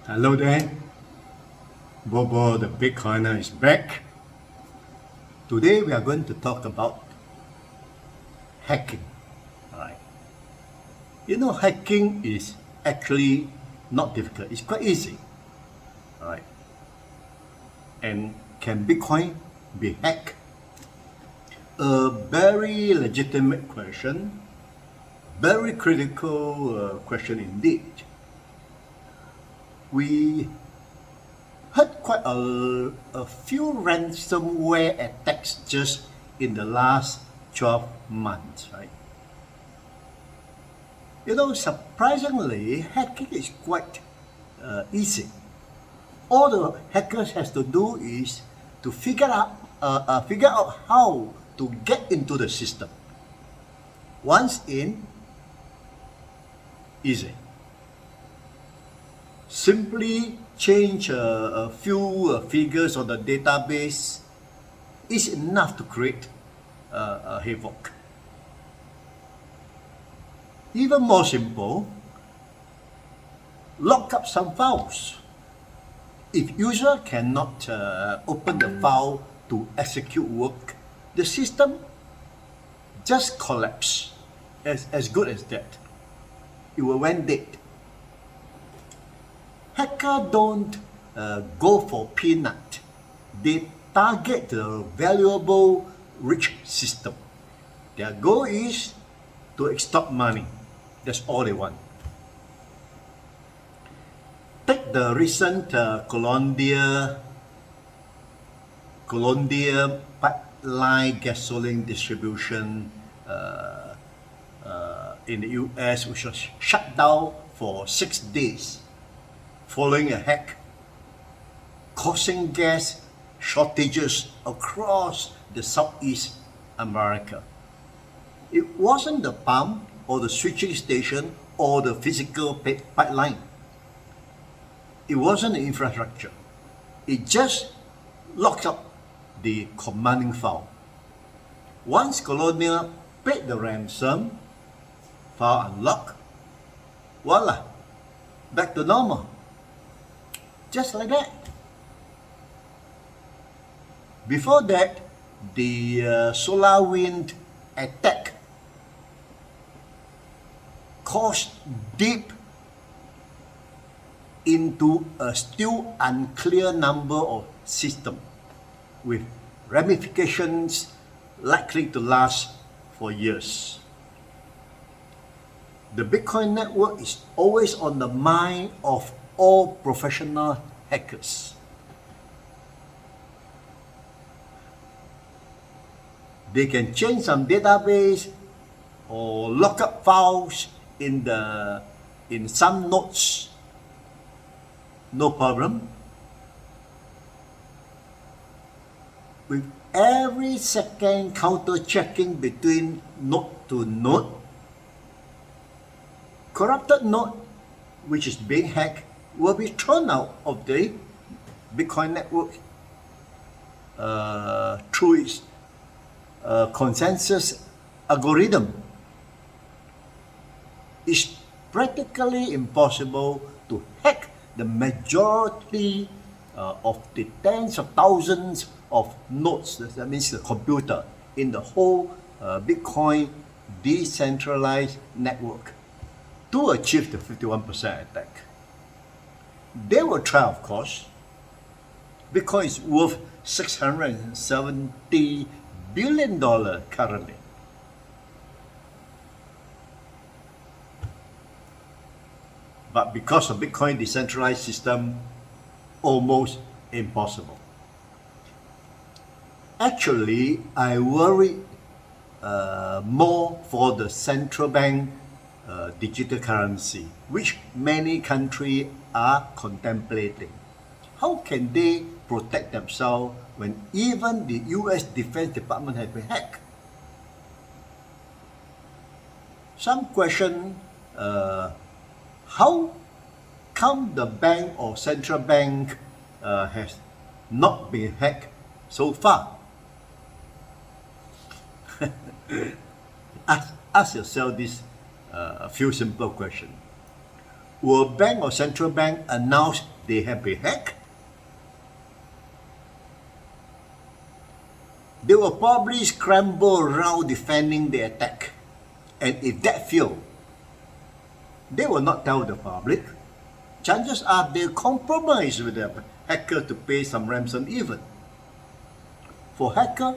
Hello there, BoBo the Bitcoiner is back. Today we are going to talk about hacking. Alright. Hacking is actually not difficult, it's quite easy. Alright. And can Bitcoin be hacked? A very legitimate question, very critical question indeed. We heard quite a few ransomware attacks just in the last 12 months, right? Surprisingly, hacking is quite easy. All the hackers has to do is to figure out how to get into the system. Once in, easy. Simply change a few figures on the database is enough to create a havoc. Even more simple, lock up some files. If user cannot open the file to execute work, the system just collapse. As good as that. It will went dead. Hackers don't go for peanut. They target the valuable, rich system. Their goal is to extort money. That's all they want. Take the recent Colonial Pipeline gasoline distribution in the US, which was shut down for 6 days following a hack, causing gas shortages across the Southeast America. It wasn't the pump or the switching station or the physical pipeline. It wasn't the infrastructure. It just locked up the commanding file. Once Colonial paid the ransom, file unlocked, voila, back to normal. Just like that. Before that, the solar wind attack caused deep into a still unclear number of systems with ramifications likely to last for years. The Bitcoin network is always on the mind of all professional hackers. They can change some database or lock up files in some nodes. No problem. With every second counter checking between node to node, corrupted node which is being hacked will be thrown out of the Bitcoin network through its consensus algorithm. It's practically impossible to hack the majority of the tens of thousands of nodes, that means the computer, in the whole Bitcoin decentralized network to achieve the 51% attack. They will try, of course. Bitcoin is worth $670 billion currently. But because of Bitcoin decentralized system, almost impossible. Actually, I worry more for the central bank digital currency, which many countries are contemplating. How can they protect themselves when even the US Defense Department has been hacked? Some question, how come the bank or central bank has not been hacked so far? Ask yourself this a few simple questions. Will bank or central bank announce they have been hacked, they will probably scramble around defending the attack. And if that fails, they will not tell the public. Chances are they'll compromise with the hacker to pay some ransom even. For hacker,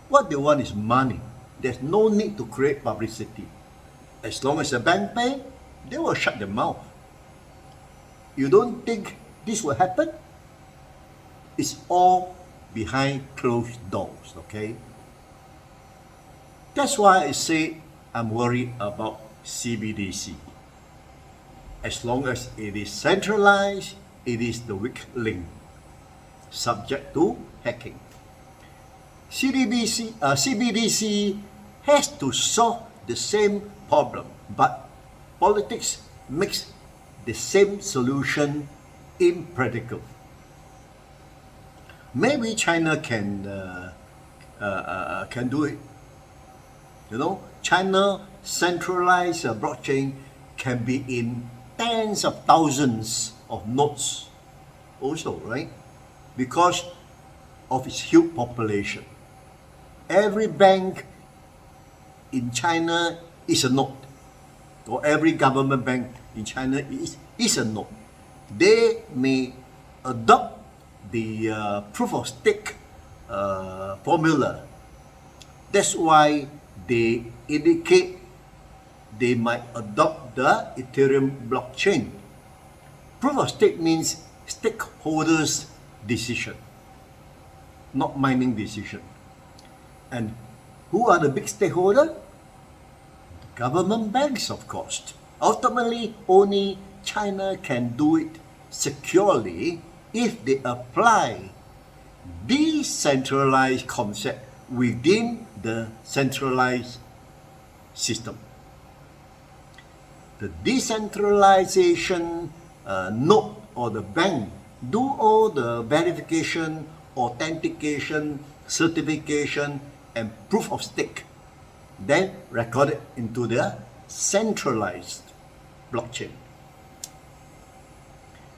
what they want is money. There's no need to create publicity. As long as the bank pay, they will shut their mouth. You don't think this will happen? It's all behind closed doors, okay? That's why I say I'm worried about CBDC. As long as it is centralized, it is the weak link, subject to hacking. CBDC has to solve the same problem, but politics makes the same solution impractical. Maybe China can do it. You know, China centralized blockchain can be in tens of thousands of nodes also, right? Because of its huge population. Every bank in China is a node, or every government bank in China is a node. They may adopt the proof of stake formula. That's why they indicate they might adopt the Ethereum blockchain. Proof of stake means stakeholders' decision, not mining decision. And who are the big stakeholders? Government banks, of course. Ultimately, only China can do it securely if they apply decentralized concept within the centralized system. The decentralization node or the bank do all the verification, authentication, certification, and proof of stake, then record it into the centralized blockchain.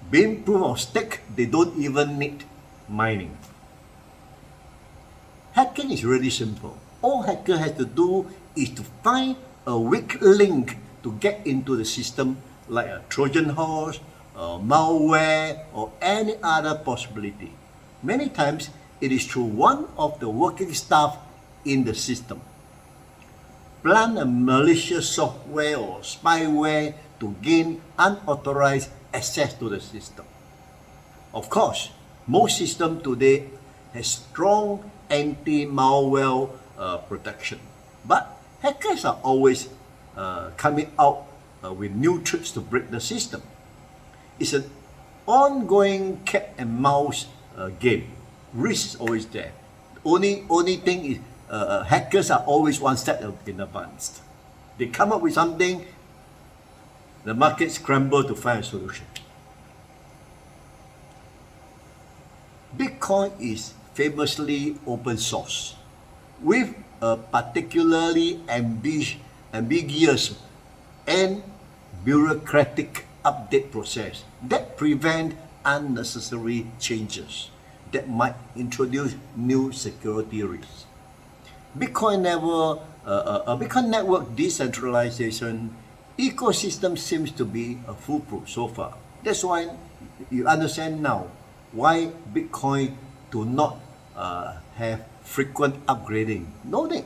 Being proof of stake, they don't even need mining. Hacking is really simple. All hacker has to do is to find a weak link to get into the system, like a Trojan horse, malware, or any other possibility. Many times, it is through one of the working staff in the system. Plant a malicious software or spyware to gain unauthorized access to the system. Of course, most systems today have strong anti-malware protection, but hackers are always coming out with new tricks to break the system. It's an ongoing cat and mouse game. Risk is always there. Only thing is hackers are always one step in advance. They come up with something, the market scramble to find a solution. Bitcoin is famously open source with a particularly ambiguous and bureaucratic update process that prevent unnecessary changes that might introduce new security risks. Bitcoin network decentralization ecosystem seems to be foolproof so far. That's why you understand now why Bitcoin do not have frequent upgrading. No need.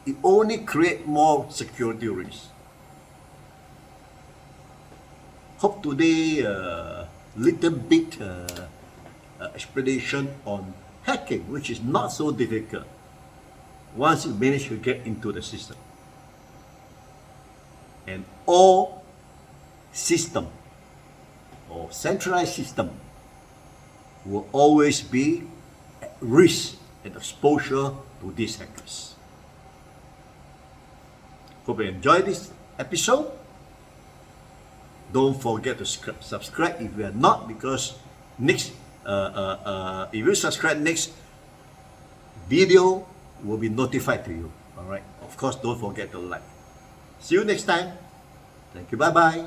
It only create more security risks. Hope today little bit explanation on hacking, which is not so difficult once you manage to get into the system. And all system or centralized system will always be at risk and exposure to these hackers. Hope you enjoyed this episode. Don't forget to subscribe if you are not, because next if you subscribe, next video will be notified to you. All right. Of course, don't forget to like. See you next time. Thank you. Bye bye.